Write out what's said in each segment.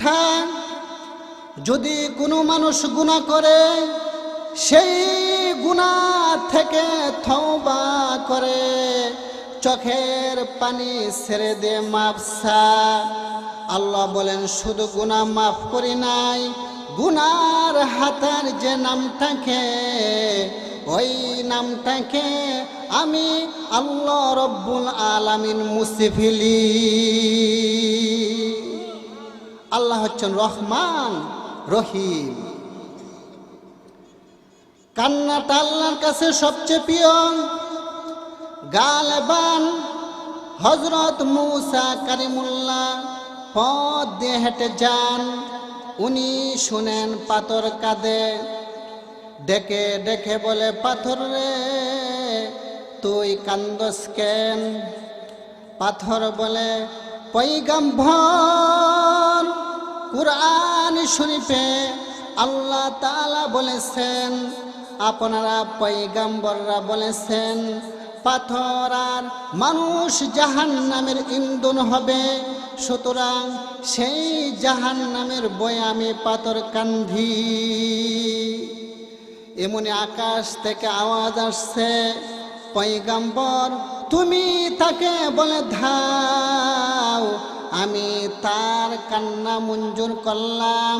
কথা, যদি কোনো মানুষ গুনাহ করে সেই গুনাহ থেকে তওবা করে চোখের পানি ছেড়ে দিয়ে মাফ চায়, আল্লাহ বলেন শুধু গুনাহ মাফ করি নাই, গুনার হাতের যে নামটাকে, ওই নামটাকে আমি আল্লাহ রব্বুল আলামিন মুছে ফেলি। আল্লাহ হচ্ছেন রহমান রহিম। কান্নাটা আল্লাহর কাছে সবচেয়ে প্রিয়। গালেবান হযরত মুসা কারিমুল্লাহ পথ দিয়ে হেঁটে যান, উনি শুনেন পাথর কাঁদে, ডেকে ডেকে বলে, পাথর রে তুই কান্দস কেন? পাথর বলে, পয়গম্বর কুরআন শরীফে আল্লাহ তাআলা বলেছেন, আপনারা পয়গম্বররা বলেছেন পাথর আর মানুষ জাহান্নামের ইন্ধন হবে, সুতরাং সেই জাহান্নামের বয়ে আমি পাথর কান্ধি। এমনি আকাশ থেকে আওয়াজ আসছে, পয়গম্বর তুমি তাকে বলে দাও আমি তার কান্না মঞ্জুর করলাম,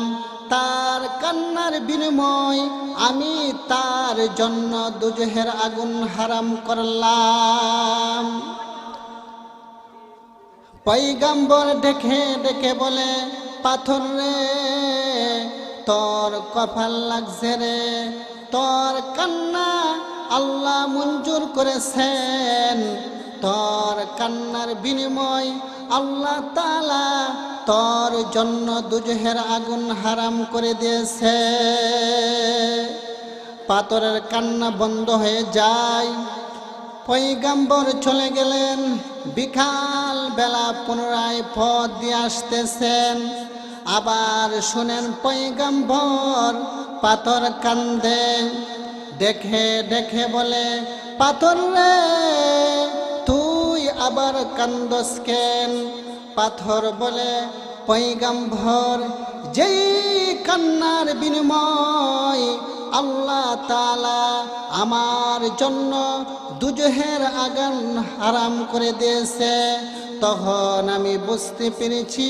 তার কান্নার বিনিময় আমি তার জন্য দুজহের আগুন হারাম করলাম। পয়গম্বর ডেকে ডেকে বলে, পাথর রে তোর কপাল লাগছে রে, তোর কান্না আল্লাহ মঞ্জুর করেছেন, তোর কান্নার বিনিময় আল্লাহ তাআলা তোর জন্য দুজহের আগুন হারাম করে দিয়েছে। পাথরের কান্না বন্ধ হয়ে যায়। পয়গম্বর চলে গেলেন। বিকাল বেলা পুনরায় পথ দিয়ে আসতেছেন, আবার শুনেন পয়গম্বর পাথর কান্দে, দেখে দেখে বলে, পাথর রে তুই আবার কান্দস কেন? পাথর বলে, পয়গম্বর যেই কান্নার বিনিময় আল্লাহ তাআলা আমার জন্য দুজহের আগুন হারাম করে দিয়েছে, তখন আমি বুঝতে পেরেছি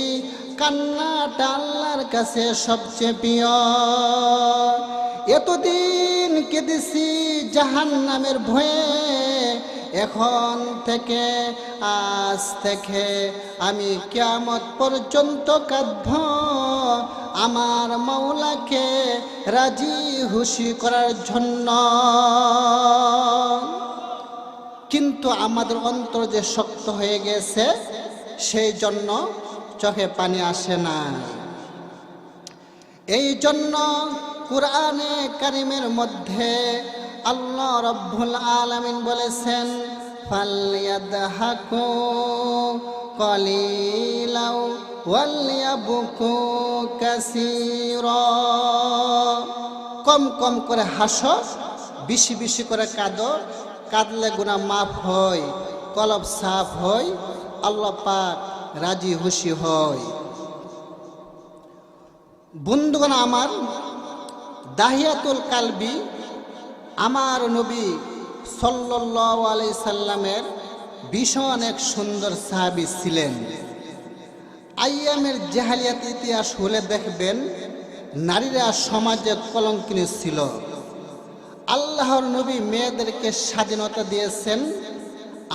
কান্নাটা আল্লাহর কাছে সবচেয়ে প্রিয়। এতদিন কেঁদেছি জাহান্নামের ভয়ে, এখন থেকে আজ থেকে আমি কিয়ামত পর্যন্ত কাঁদব আমার মাওলাকে রাজি খুশি করার জন্য। কিন্তু আমাদের অন্তর যে শক্ত হয়ে গেছে, সেই জন্য চোখে পানি আসে না। এই জন্য কুরআনে কারিমের মধ্যে আল্লাহ রব্বুল আলামিন বলেছেন, ফালইয়াদহাকু কলিলাও ওয়ালইয়াবকু কাসীরা। কম কম করে হাসো, বেশি বেশি করে কাঁদো, কাঁদলে গুনাহ মাফ হয়, কলব সাফ হয়, আল্লাহ পাক রাজি খুশি হয়। বন্ধুগণ আমার, দাহিয়াতুল কালবি আমার নবী সাল্লাল্লাহু আলাইহি সাল্লামের ভীষণ এক সুন্দর সাহাবী ছিলেন। আইয়ামের জাহেলিয়াত ইতিহাস হলে দেখবেন নারীরা সমাজে কলঙ্কিনী ছিল। আল্লাহর নবী মেয়েদেরকে স্বাধীনতা দিয়েছেন,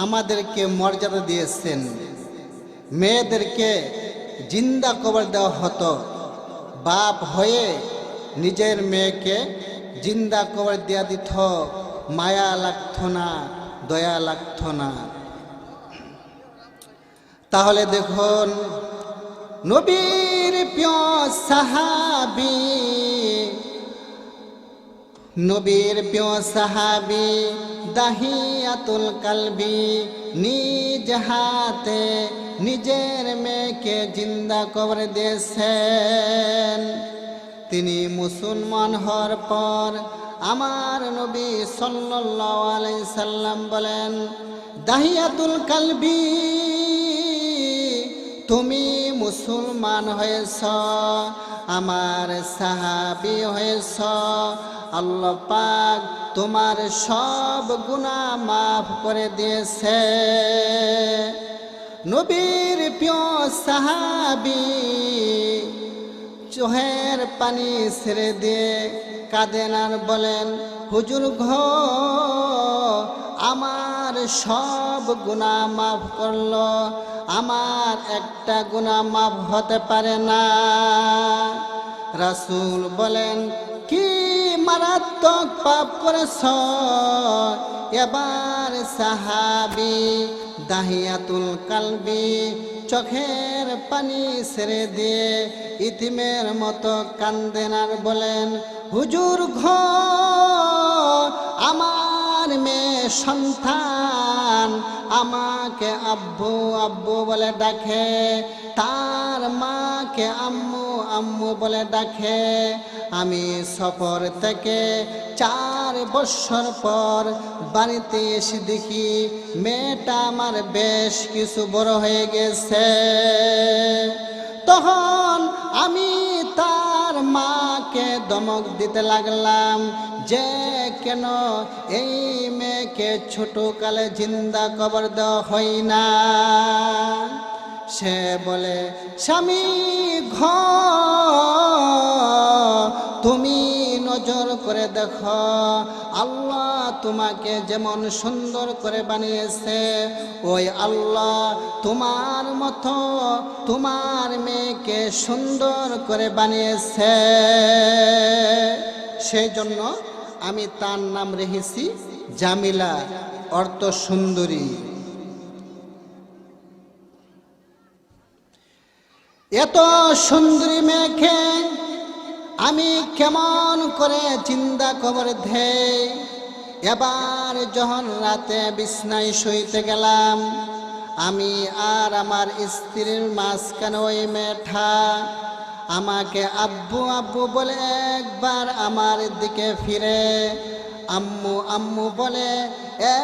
আমাদেরকে মর্যাদা দিয়েছেন। মেয়েদেরকে জিন্দা কবর দেওয়া হতো, বাপ হয়ে নিজের মেয়েকে জিন্দা কবর দেয়া দিত, মায়া লাগত না, দয়া লাগত না। তাহলে দেখুন, নবীর প্রিয় সাহাবী, নবীর প্রিয় সাহাবী দাহিয়াতুল কালবি নিজ হাতে নিজের মেয়েকে জিন্দা কবর দিয়েছেন। তিনি মুসলমান হওয়ার পর আমার নবী সাল্লাল্লাহু আলাইহি সাল্লাম বলেন, দাহিয়াতুল কালবি তুমি মুসলমান হয়েছ, আমার সাহাবী হয়েছ, আল্লাহ পাক তোমার সব গুনাহ মাফ করে দিয়েছে। নবীর প্রিয় সাহাবী চোখের পানি ছেড়ে দিয়ে কাঁদেন আর বলেন, হুজুর গো, আমার সব গুনাহ মাফ করলো, আমার একটা গুনাহ মাফ হতে পারে না। রাসূল বলেন, কি মারাত্মক পাপ করেছ? এবার সাহাবী দাহিয়াতুল কালবি চোখের পানি ছেড়ে দিয়ে ইতিমের মতো কান্দেন আর বলেন, হুজুর গো, আমার মেয়ে সন্তান আমাকে আব্বু আব্বু বলে ডাকে, তার মাকে আম্মু আম্মু বলে ডাকে। আমি সফর থেকে 4 বছর পর বাড়িতে এসে দেখি মেয়েটা আমার বেশ কিছু বড় হয়ে গেছে। তখন আমি তার মাকে ধমক দিতে লাগলাম যে কেন এই মেয়েকে ছোটকালে জিন্দা কবর দেওয়া হয় না। সে বলে, স্বামী তুমি নজর করে দেখো, আল্লাহ তোমাকে যেমন সুন্দর করে বানিয়েছে, ওই আল্লাহ তোমার মতো তোমার মেয়েকে সুন্দর করে বানিয়েছে। সেই জন্য আমি তার নাম রেখেছি জামিলা, অর্থ সুন্দরী। এত সুন্দরী মেয়েকে আমি কেমন করে জিন্দা কবর দেই? এবার যখন রাতে বিছনায় শুইতে গেলাম, আমি আর আমার স্ত্রীর মাঝখানে ওই মেয়েটা আমাকে আব্বু আব্বু বলে একবার আমার দিকে ফিরে, আম্মু আম্মু বলে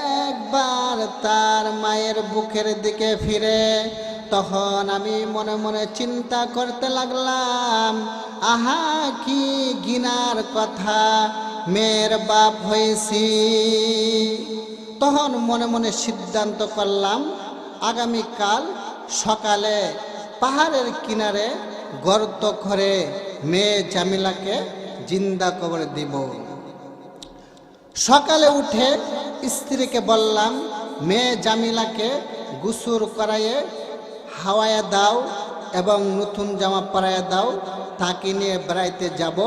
একবার তার মায়ের বুকের দিকে ফিরে। তখন আমি মনে মনে চিন্তা করতে লাগলাম, আহা কি গিনার কথা, মেয়ের বাপ হয়েছি। তখন মনে মনে সিদ্ধান্ত করলাম, আগামীকাল সকালে পাহাড়ের কিনারে গর্ত করে মেয়ে জামিলাকে জিন্দা কবর দিব। সকালে উঠে স্ত্রীকে বললাম, মেয়ে জামিলাকে গোসল করাইয়ে হাওয়ায় দাও এবং নতুন জামা পরাইয়া দাও, তাকে নিয়ে বেড়াইতে যাব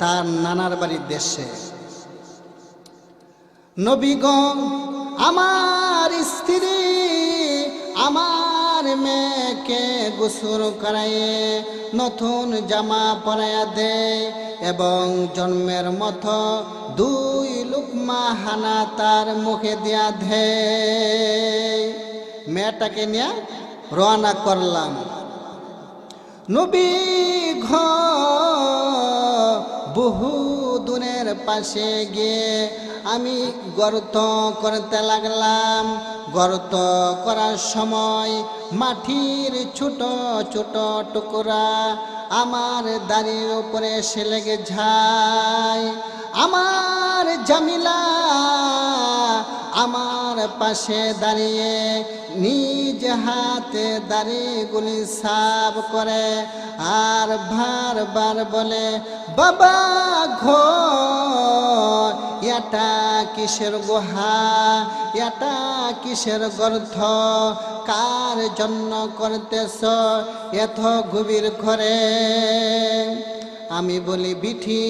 তার নানার বাড়ির দেশে। নবীগণ, আমার স্ত্রী আমার মেয়েকে গোসল করাইয়ে নতুন জামা পরাইয়া দেয় এবং জন্মের মতো 2 লুকমা হানা তার মুখে দিয়া দেয়। মেয়েটাকে নিয়ে রওনা করলাম। নবী বহু দূরের পাশে গিয়ে আমি গর্ত করতে লাগলাম। গর্ত করার সময় মাটির ছোট ছোট টুকরা আমার দাড়ির উপরে এসে লেগে যায়। আমার জামিলা আমার পাশে দাঁড়িয়ে নিজ হাতে দাড়িগুলি সাফ করে আর বারবার বলে, বাবা ঘো, এটা কিসের গুহা, এটা কিসের গর্ত, কার জন্য করতেছ এত গভীর করে? আমি বলি, বিঠি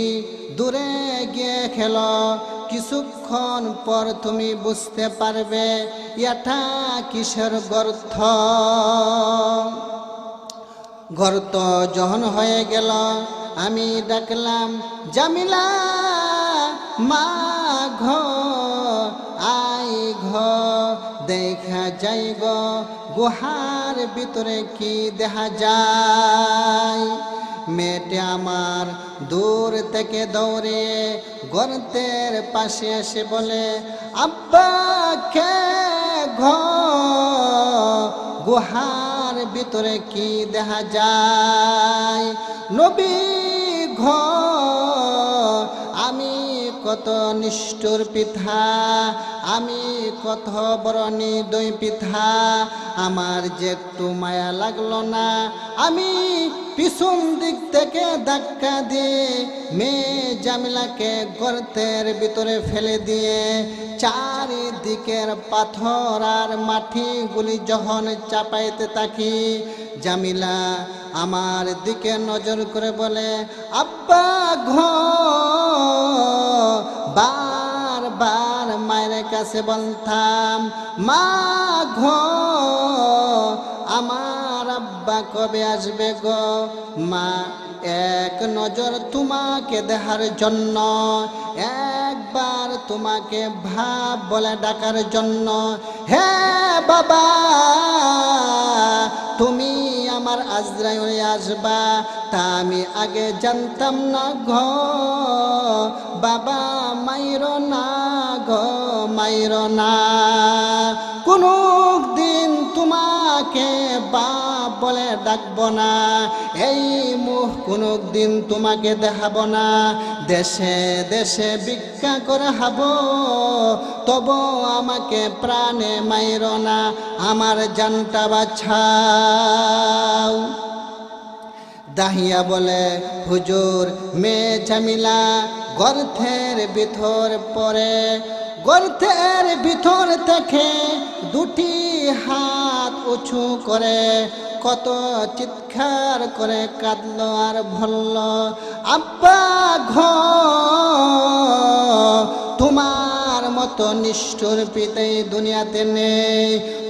দূরে গিয়ে খেলো, কিছুক্ষণ পর তুমি বুঝতে পারবে এটা কিসের গর্ত। গর্ত যখন হয়ে গেল, আমি ডাকলাম, জামিলা মা ঘো, আই ঘো, দেখা যাই গো গুহার ভিতরে কি দেখা যায়। মেয়েটা আমার দূর থেকে দৌড়ে গর্তের পাশে এসে বলে, আব্বা কে ঘো, গুহার ভিতরে কি দেখা যায়? নবী আমি কত নিষ্ঠুর পিতা, আমি কত বড় নির্দয় পিতা, আমার যে একটু মায়া লাগলো না, আমি পিছন দিক থেকে ধাক্কা দিয়ে মেয়ে জামিলাকে গর্তের ভিতরে ফেলে দিয়ে চারিদিকের পাথর আর মাটিগুলি যখন চাপাইতে থাকি, জামিলা আমার দিকে নজর করে বলে, আব্বা বারবার মায়ের কাছে বলতাম, মা আমার আব্বা কবে আসবে গো? মা এক নজর তোমাকে দেখার জন্য, একবার তোমাকে ভাব বলে ডাকার জন্য। হে বাবা, তুমি আমার আজরাইলে আসবা, তা আমি আগে জানতাম না গো। বাবা মাইরো না গো, মাইরো না। কোনো দিন তোমাকে বাপ বলে ডাকবো না, এই মুখ কোনো দিন তোমাকে দেখাবো না। দেশে দেশে ভিক্ষা করে খাবো, তবু আমাকে প্রাণে মাইরো না, আমার জানটা বাঁচাও। দাহিয়া বলে, হুজুর মেয়ে জামিলা গর্তের ভিতর পড়ে, গর্তের ভিতর থেকে দুটি হাত উঁচু করে কত চিৎকার করে কাঁদলো আর বলল, আব্বা তোমার মতো নিষ্ঠুর পিতা দুনিয়াতে নেই,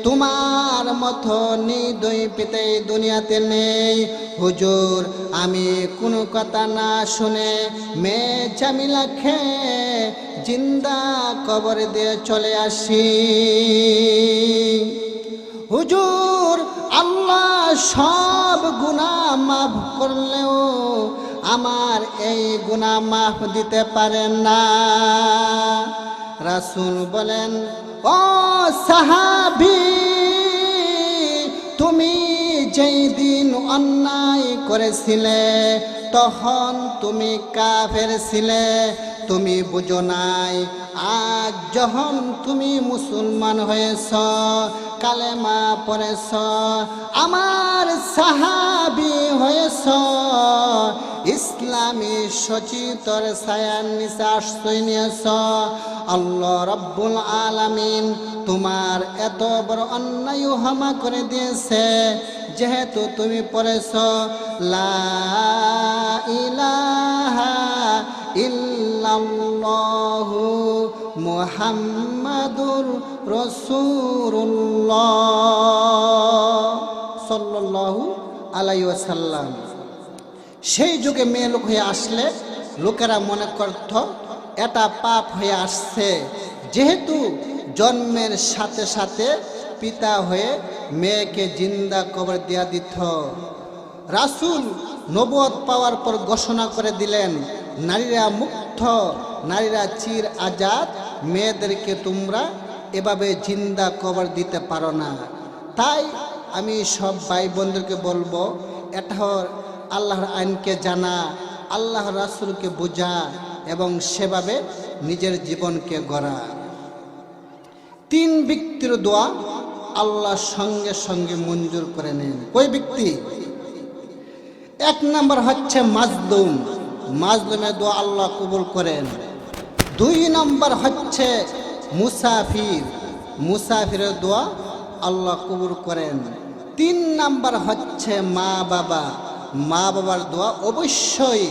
তোমার মতো নির্দয় পিতা দুনিয়াতে নেই। হুজুর আমি কোনো কথা না শুনে মেয়ে জামিলাকে জিন্দা কবর দিয়ে চলে আসি। হুজুর আল্লাহ সব গুনাহ মাফ করলেও আমার এই গুনাহ মাফ দিতে পারেন না। রাসূল বলেন, ও সাহাবী, তুমি যেই দিন অন্যায় করেছিলে তখন তুমি কাফের ছিলে, তুমি বুঝো নাই। আজ যখন তুমি মুসলমান হয়েছ, কালেমা পড়েছ, আমার সাহাবী হয়েছ, ইসলামী সচিতর ছায়ার নিচে আশ্রয় নিয়েছ, আল্লাহ রাব্বুল আলামিন তোমার এত বড় অন্যায় ক্ষমা করে দিয়েছে, যেহেতু তুমি পড়েছ লা ইলাহা ইল্লাল্লাহু মুহাম্মাদুর রাসূলুল্লাহ সাল্লাল্লাহু আলাইহি ওয়াসাল্লাম। সেই যুগে মেয়ে লোক হয়ে আসলে লোকেরা মনে করত এটা পাপ হয়ে আসছে, যেহেতু জন্মের সাথে সাথে পিতা হয়ে মেয়েকে জিন্দা কবর দিয়া দিত। রাসূল নবুয়ত পাওয়ার পর ঘোষণা করে দিলেন, নারীরা মুক্ত, নারীরা চির আজাদ, মেয়েদেরকে তোমরা এভাবে জিন্দা কবর দিতে পারো না। তাই আমি সব ভাই বোনদেরকে বলবো, এটা আল্লাহর আইনকে জানা, আল্লাহর রাসূলকে বোঝা এবং সেভাবে নিজের জীবনকে গড়া। 3 ব্যক্তির দোয়া আল্লাহ সঙ্গে সঙ্গে মঞ্জুর করে নেন। কই ব্যক্তি? 1 নম্বর হচ্ছে মাজলুম, মাজলুমের দোয়া আল্লাহ কবুল করেন। 2 নম্বর হচ্ছে মুসাফির, মুসাফিরের দোয়া আল্লাহ কবুল করেন। 3 নম্বর হচ্ছে মা বাবা, মা বাবার দোয়া অবশ্যই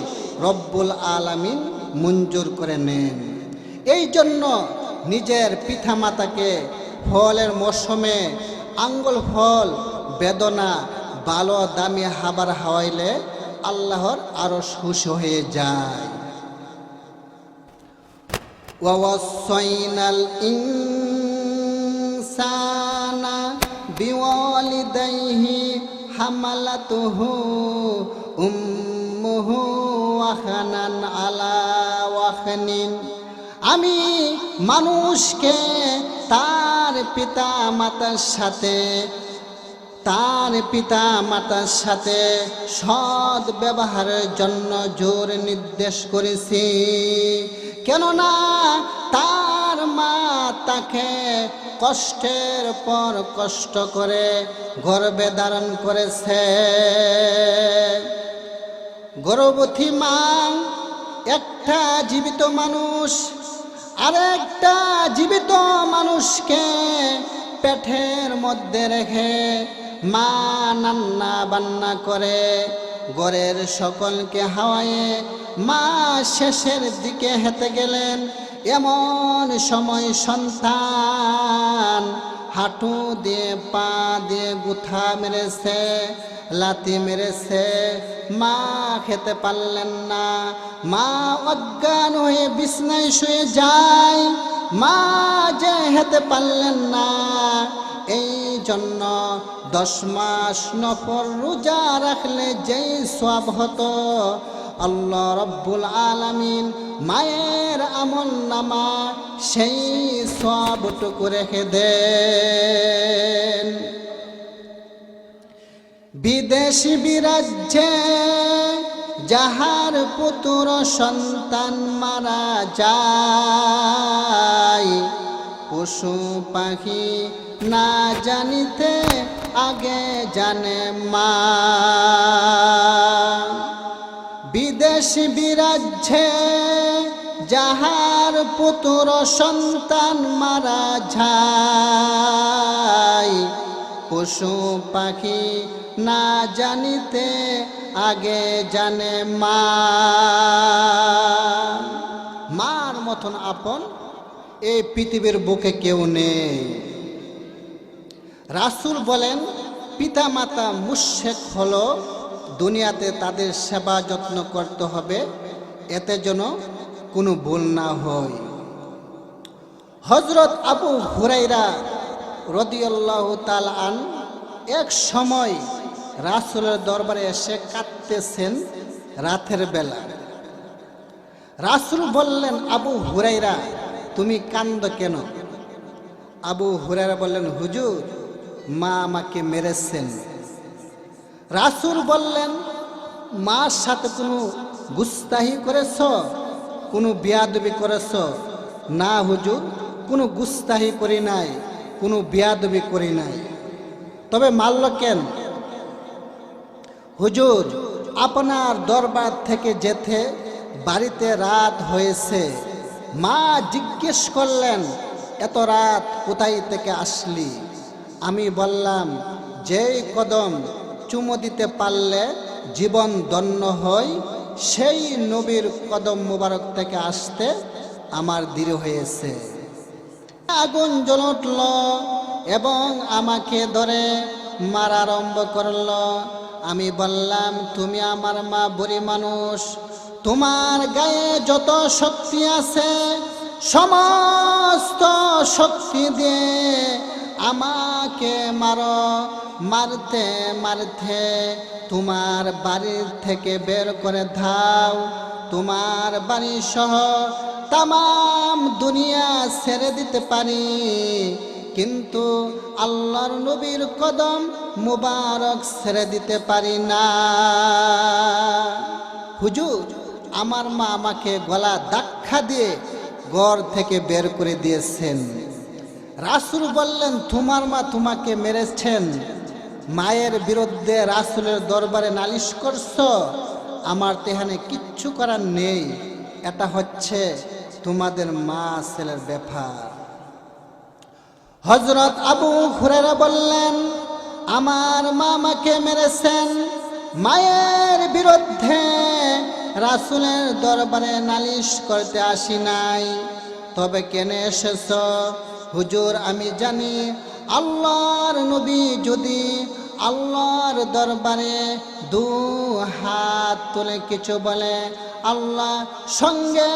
রব্বুল আলামিন মঞ্জুর করে নেন। এই জন্য নিজের পিতা মাতাকে ফলের মৌসুমে আঙ্গুল ফল, বেদনা, ভালো দামি খাবার খাওয়াইলে আল্লাহর আরো খুশি হয়ে যায়। ওয়াসাইনাল ইনসানা বিওয়ালিদাইহি হামালাতুহু উম্মুহু ওয়াহানান আলা ওয়াহানিন। আমি মানুষকে তার পিতা মাতার সাথে তার পিতা মাতার সাথে সৎ ব্যবহারের জন্য জোর নির্দেশ করেছি, কেননা তার মা তাকে কষ্টের পর কষ্ট করে গর্ভে ধারণ করেছে। গর্ভবতী মা একটা জীবিত মানুষ আরেকটা জীবিত মানুষকে পেটের মধ্যে রেখে মা রান্না বান্না করে ঘরের সকলকে হাওয়ায়ে মা শেষের দিকে হেঁটে গেলেন। এমন সময় সন্তান হাঁটু দিয়ে পা দিয়ে গুথা মেরেছে, লাথি মেরেছে, মা খেতে পারলেন না। মা অজ্ঞান হয়ে বিছনায় শুয়ে যায়, মা যে হেঁটে পারলেন না। এই জন্য 10 মাস নফল রোজা রাখলে যেই সওয়াব হতো, আল্লাহ রব্বুল আলামিন মায়ের আমল নামা সেই সওয়াবটুকু রেখে দেন। বিদেশি বিরাজ্যে যাহার পুত্র সন্তান মারা যায়, পশু পাখি না জানিতে আগে জানে মা। বিদেশি বিরাজ্যে যাহার পুত্র সন্তান মারা যায়, পশু পাখি না জানিতে আগে জানে মা। মার মতন আপন এই পৃথিবীর বুকে কেউ নেই। রাসূল বলেন, পিতা মাতা মুশরিক হলো, দুনিয়াতে তাদের সেবা যত্ন করতে হবে, এতে যেন কোনো ভুল না হয়। হযরত আবু হুরায়রা রাদিয়াল্লাহু তাআলা আন এক সময় রাসূলের দরবারে এসে কাঁদতেছেন রাতের বেলা। রাসূল বললেন, আবু হুরায়রা তুমি কাঁদো কেন? আবু হুরায়রা বললেন, হুজুর মা আমাকে মেরেছেন। রাসূল বললেন, মার সাথে কোনো গুস্তাহি করেছ, কোনো বেয়াদবি করেছ? না হুজুর, কোনো গুস্তাহি করি নাই, কোনো বেয়াদবি করি নাই। তবে মারল কেন? হুজুর আপনার দরবার থেকে যেতে বাড়িতে রাত হয়েছে। মা জিজ্ঞেস করলেন, এত রাত কোথায় থেকে আসলি? আমি বললাম, যেই কদম চুমো দিতে পারলে জীবন ধন্য হয়, সেই নবীর কদম মুবারক থেকে আসতে আমার দেরি হয়েছে। আগুন জ্বলে উঠল এবং আমাকে ধরে মারা আরম্ভ করল। আমি বললাম, তুমি আমার মা, বুড়ি মানুষ, তোমার গায়ে যত শক্তি আছে সমস্ত শক্তি দিয়ে আমাকে মারো। মারতে মারতে তোমার বাড়ির থেকে বের করে দাও। তোমার বাড়ি সহ তামাম দুনিয়া ছেড়ে দিতে পারি, কিন্তু আল্লাহর নবীর কদম মুবারক ছেড়ে দিতে পারি না। হুজুর আমার মা আমাকে গলা ধাক্কা দিয়ে ঘর থেকে বের করে দিয়েছেন। রাসূল বললেন, তোমার মা তোমাকে মেরেছেন, মায়ের বিরুদ্ধে রাসূলের দরবারে নালিশ করছো? আমার তেহানে কিচ্ছু করার নেই, এটা হচ্ছে তোমাদের মা ছেলের ব্যাপার। হযরত আবু হুরায়রা বললেন, আমার মা আমাকে মেরেছেন, মায়ের বিরুদ্ধে রাসূলের দরবারে নালিশ করতে আসি নাই। তবে কেন এসেছ? হুজুর আমি জানি আল্লাহর নবী যদি আল্লাহর দরবারে 2 হাত তুলে কিছু বলে, আল্লাহ সঙ্গে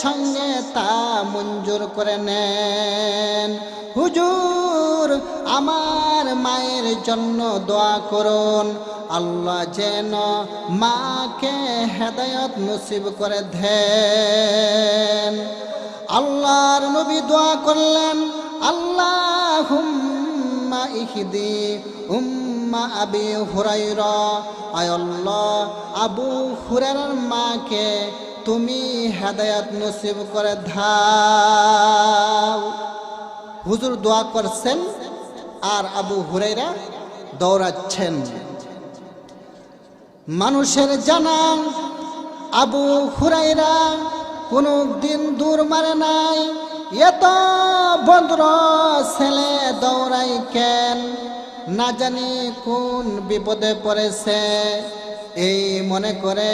সঙ্গে তা মঞ্জুর করে নেন। হুজুর আমার মায়ের জন্য দোয়া করুন, আল্লাহ যেন মাকে হেদায়েত নসিব করে দেন। আল্লাহর নবী দোয়া করলেন, আল্লাহুম্মা ইহদি উম্মা আবি হুরায়রা, আয় আল্লাহ আবু হুরায়রার মাকে তুমি হেদায়েত নসিব করে দাও। হুজুর দোয়া করছেন আর আবু হুরায়রা দৌড়াচ্ছেন। মানুষের জানা আবু হুরায়রা কোনো দিন দূর মারে নাই, এত ভদ্র ছেলে দৌড়াই কেন, না জানি কোন বিপদে পড়েছে। এই মনে করে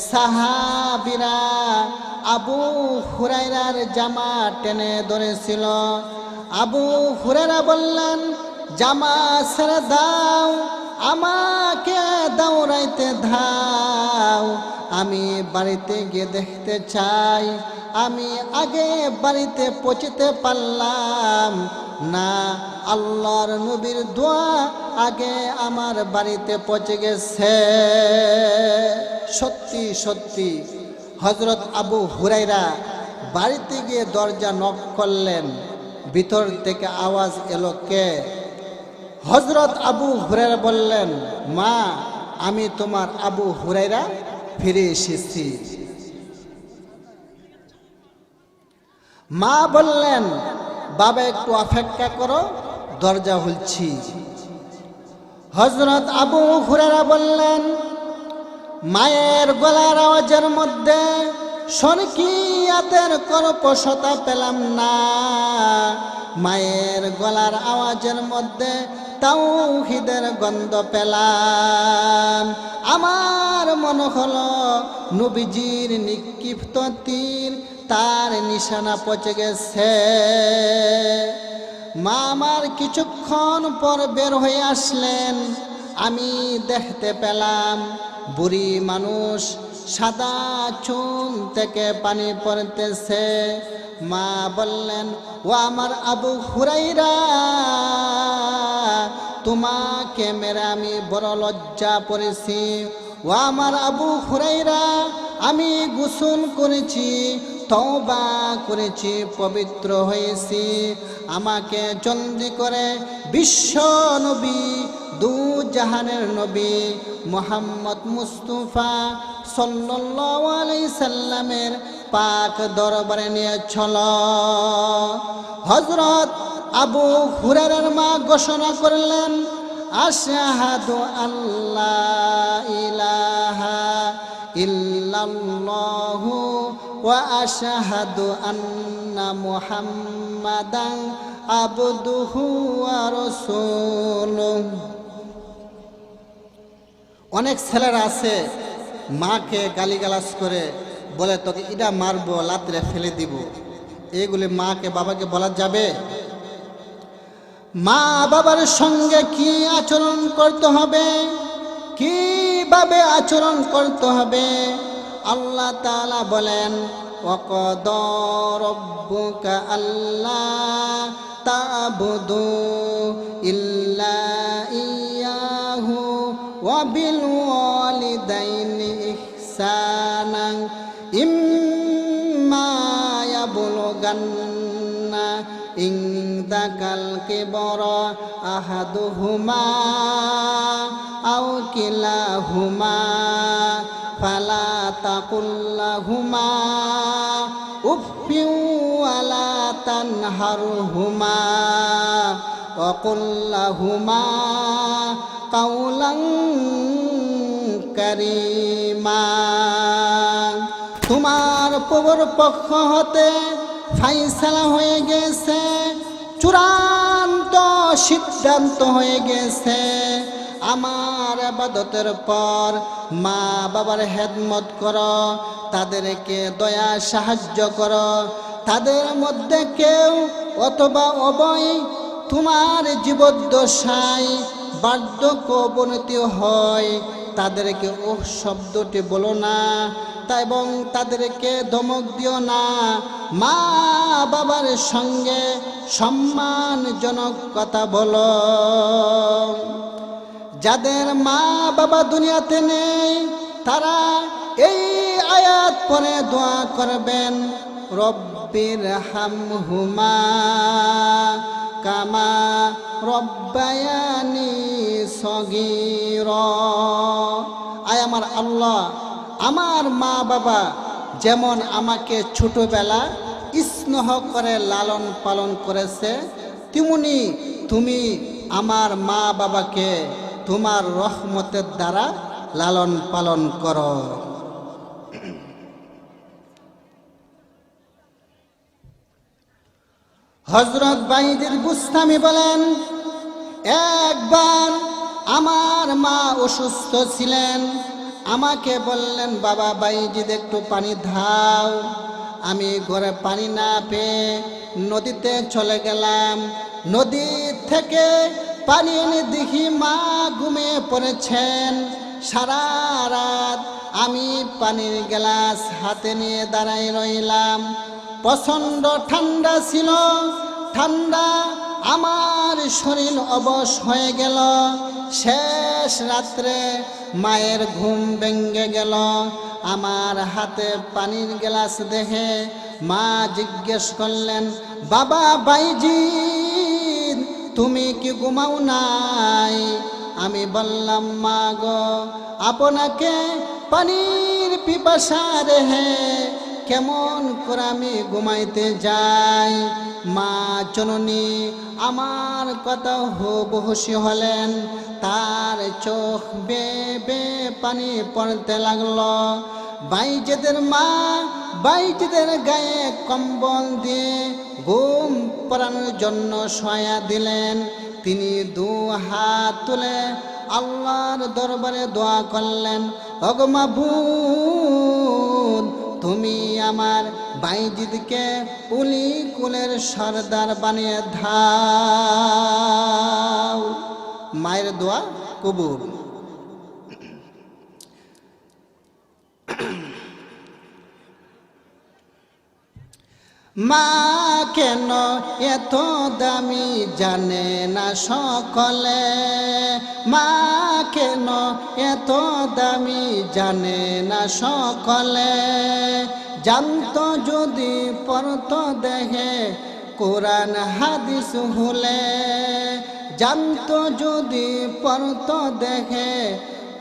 সাহাবীরা আবু হুরায়রার জামা টেনে ধরেছিল। আবু হুরায়রা বললেন, জামা ছেড়ে দাও, আমাকে দৌড়াইতে দাও, আমি বাড়িতে গিয়ে দেখতে চাই আমি আগে বাড়িতে পৌঁছতে পারলাম না। আল্লাহর নবীর দোয়া আগে আমার বাড়িতে পৌঁছে গেছে। সত্যি সত্যি হযরত আবু হুরায়রা বাড়িতে গিয়ে দরজা নক করলেন, ভিতর থেকে আওয়াজ এলো, কে? হযরত আবু হুরায়রা বললেন, মা আমি তোমার আবু হুরায়রা ফিরে এসেছি। মা বললেন, বাবা একটু অপেক্ষা করো, দরজা খুলছি। হযরত আবু হুরায়রা বললেন, মায়ের গলার আওয়াজের মধ্যে শরকিয়াতের কোনো স্পষ্টতা পেলাম না, মায়ের গলার আওয়াজের মধ্যে তাওহীদের গন্ধ পেলাম। আমার মনে হলো নবীজির নিক্ষিপ্ত তীর তার নিশানা পৌঁছে গেছে। মা আমার কিছুক্ষণ পর বের হয়ে আসলেন। আমি দেখতে পেলাম বুড়ি মানুষ, সাদা চুল থেকে পানি পড়তেছে। মা বললেন, ও আমার আবু হুরায়রা, তোমাকে মেরে আমি বড় লজ্জা পড়েছি। ও আমার আবু হুরায়রা, আমি গোসল করেছি, তওবা করেছি, পবিত্র হয়েছি, আমাকে জলদি করে বিশ্ব নবী, দু জাহানের নবী মুহাম্মদ মুস্তাফা সাল্লাল্লাহু আলাইহি সাল্লামের পাক দরবারে নিয়ে চলো। হযরত আবু হুরায়রার মা ঘোষণা করলেন, আশহাদু আল্লা ইলাহা ইল্লাল্লাহু ওয়া আশহাদু আন্না মুহাম্মাদান আবদুহু ওয়া রাসূলুহু। অনেক ছেলেরা আছে মাকে গালিগালাজ করে বলে, তোকে এটা মারবো, লাতরে ফেলে দিব। এইগুলি মাকে বাবাকে বলা যাবে? মা বাবার সঙ্গে কি আচরণ করতে হবে, কিভাবে আচরণ করতে হবে? আল্লাহ তাআলা বলেন, ওয়াকাদা রাব্বুকা আল্লা তা'বুদু ইল্লা ইয়্যাহু ওয়া বিল ওয়ালিদাইনি ইহসানান ইম্মা ইয়াবলুগান্না ইনদাকাল কিবরা আহাদুহুমা আও কিলাহুমা ফালা তাকুল লাহুমা উফফিন ওয়ালা তানহারহুমা ওয়া কুল লাহুমা কাওলান কারীমা। তোমার প্রভুর পক্ষ হতে ফাইসালা হয়ে গেছে, চূড়ান্ত সিদ্ধান্ত হয়ে গেছে। আমার ইবাদতের পর মা বাবার খেদমত করো, তাদেরকে দয়া সাহায্য করো। তাদের মধ্যে কেউ অথবা উভয় তোমার জীবদ্দশায় বার্ধক্য অবনতি হয়, তাদেরকে ও শব্দটি বলো না, এবং তাদেরকে ধমক দিও না। মা বাবার সঙ্গে সম্মানজনক কথা বলো। যাদের মা বাবা দুনিয়াতে নেই, তারা এই আয়াত পরে দোয়া করবেন, রব্বির হামহুমা কামা রব্বায়ানি সগীরা। আয় আমার আল্লাহ, আমার মা বাবা যেমন আমাকে ছোটবেলা স্নেহ করে লালন পালন করেছে, তেমনি তুমি আমার মা বাবাকে তোমার রহমতের দ্বারা লালন পালন করো। হযরত বাইজিদ বুস্তামি বলেন, একবার আমার মা অসুস্থ ছিলেন। আমাকে বললেন, বাবা বাইজিদ একটু পানি দাও। আমি ঘরে পানি না পেয়ে নদীতে চলে গেলাম। নদী থেকে পানি এনে দেখি মা ঘুমিয়ে পড়েছেন। সারা রাত আমি পানির গ্লাস হাতে নিয়ে দাঁড়াই রইলাম। প্রচণ্ড ঠান্ডা ছিল। ঠান্ডা আমার শরীর অবশ হয়ে গেল। শেষ রাত্রে মায়ের ঘুম ভেঙে গেল। আমার হাতে পানির গ্লাস দেখে মা জিজ্ঞেস করলেন, বাবা বাইজিদ তুমি কি ঘুমাও নাই? আমি বললাম, মা গো, আপনাকে পানির পিপাসা রেহে কেমন করে আমি ঘুমাইতে যাই? মা জননী আমার কথা হুবহুশি হলেন। তার চোখ বেয়ে পানি পড়তে লাগলো। বাইজিদের মা বাইজিদের গায়ে কম্বল দিয়ে ঘুম পড়ানোর জন্য শোয়া দিলেন। তিনি দু হাত তুলে আল্লাহর দরবারে দোয়া করলেন, ওগো মাবুদ, তুমি আমার বাইজিদকে উলি কুলের সর্দার বানিয়ে দাও। মায়ের দোয়া কবুল। মা কেন এত দামি জানে না সকলে? মা কেন এত দামি জানে না সকলে? জানতো যদি পড়তো দেখে কোরআন হাদিস হলে। জানতো যদি পড়তো দেখে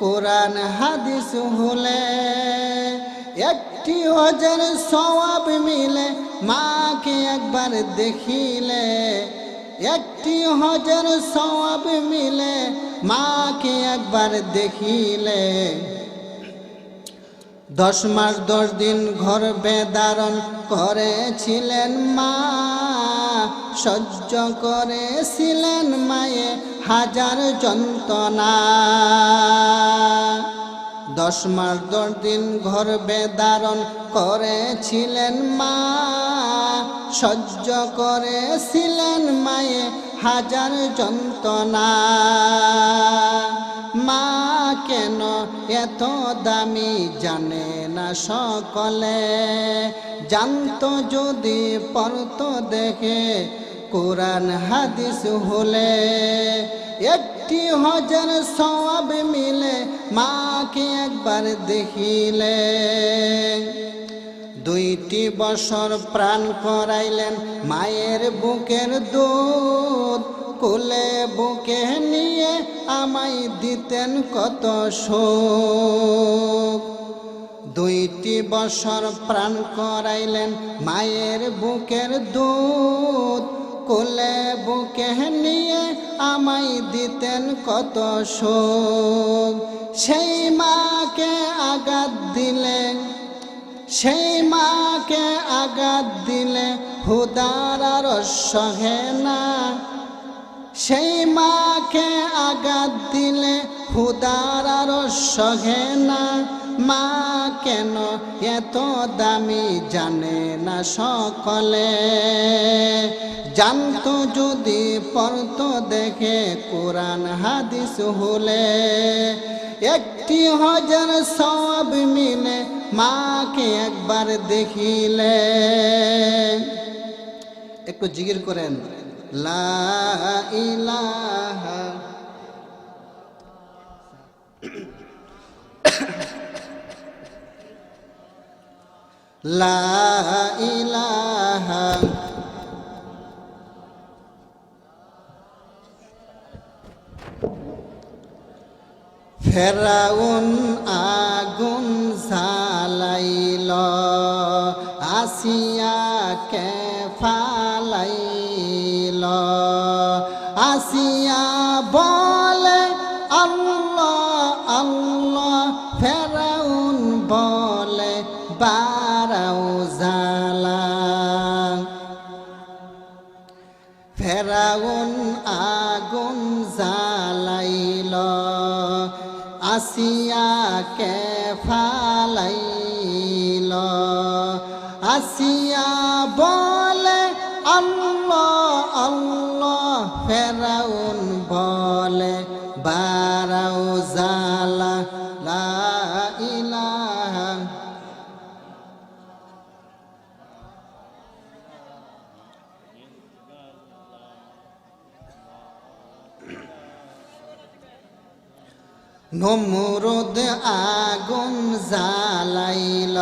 কোরআন হাদিস হলে। একটি হজের সওয়াব মিলে মাকে একবার দেখিলে। একটি হজের সওয়াব মিলে মাকে একবার দেখিলে। 10 মাস 10 দিন গর্ভে ধারণ করেছিলেন মা। সহ্য করেছিলেন মায়ে হাজার যন্ত্রণা। 10 মাস 10 দিন গর্ভে ধারণ করেছিলেন মা। সহ্য করেছিলেন মায়ে হাজার যন্ত্রণা। মা কেন এত দামি জানে না সকলে? জানতো যদি পড়তো দেখে কোরআন হাদিস হলে। একটি হজের সওয়াব মিলে মাকে একবার দেখিলে। 2টি বছর প্রাণ করাইলেন মায়ের বুকের দুধ। কোলে বুকে নিয়ে আমায় দিতেন কত সুখ। 2টি বছর প্রাণ করাইলেন মায়ের বুকের দুধ। কোলে বুকে নিয়ে আমায় দিতেন কত সুখ। সেই মাকে আঘাত দিলে, সেই মাকে আঘাত দিলে হুদার আর সহে না। সেই মাকে আঘাত দিলে হুদার আর সহে না। মা কেন এত দামি জানে না সকলে? জানতো যদি পড়তো দেখে কোরআন হাদিস হলে। একটি হজের সওয়াব মিলে মাকে একবার দেখিলে। একটু জিকির করেন, লা ইলাহা লা ইলাহা ফেরাউন আগুন জ্বালাইল আসিয়াকে ফালাইল আসিয়া বলে আল্লাহ আল্লাহ ফেরাউন বলে বারাও জ্বালা ফেরাউন আগুন জ্বালাইল আসিয়াকে ফালাইল আসিয়া বলে আল্লাহ আল্লাহ ফেরাউন বলে বারাও জ্বালা লা ইলাহা নমরুদ আগুন জ্বালাইল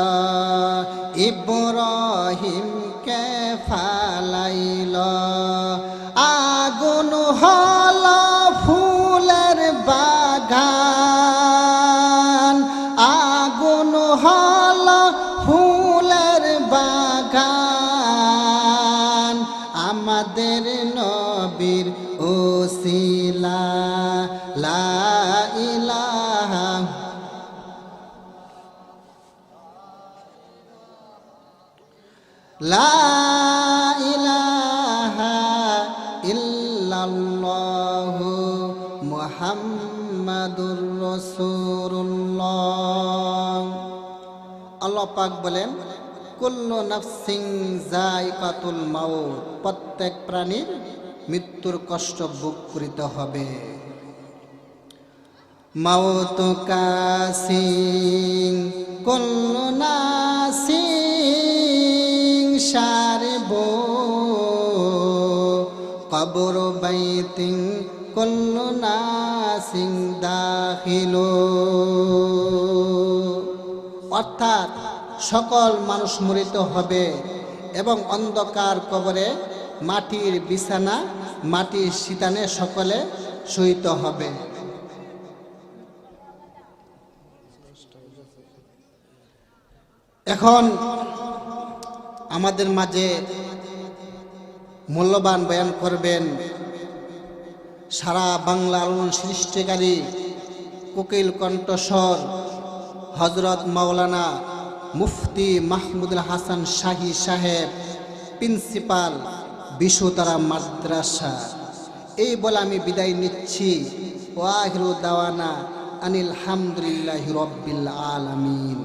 ইব্রাহিমকে ফালাইল আগুন হল ফুলের বাগান আগুন হল ফুলের বাগান আমাদের নবীর ওসিলা লা ইলাহা লা ইলাহা ইল্লাল্লাহু মুহাম্মাদুর রাসূলুল্লাহ। আল্লাহ পাক বলেন কুল্লু নাফসিন যায়কাতুল মাউত, প্রত্যেক প্রাণীর মৃত্যুর কষ্ট ভোগ করিতে হবে। মাউত কাসিং কুল্লু নাসিং শারিব কবর বাইতিং কুল্লু নাসিং দাখিল। অর্থাৎ সকল মানুষ মরিত হবে এবং অন্ধকার কবরে মাটির বিছানা মাটির শীতানে সকলে শুইতে হবে। এখন আমাদের মাঝে মূল্যবান বয়ান করবেন সারা বাংলা আলোড়ন সৃষ্টিকারী কোকিল কণ্ঠস্বর হযরত মাওলানা মুফতি মাহমুদুল হাসান শাহী সাহেব, প্রিন্সিপাল বিশ্বতারা মাদ্রাসা। এই বলে আমি বিদায় নিচ্ছি। ওয়া আখিরু দাওয়ানা আনিল হামদুলিল্লাহি রাব্বিল আলামিন।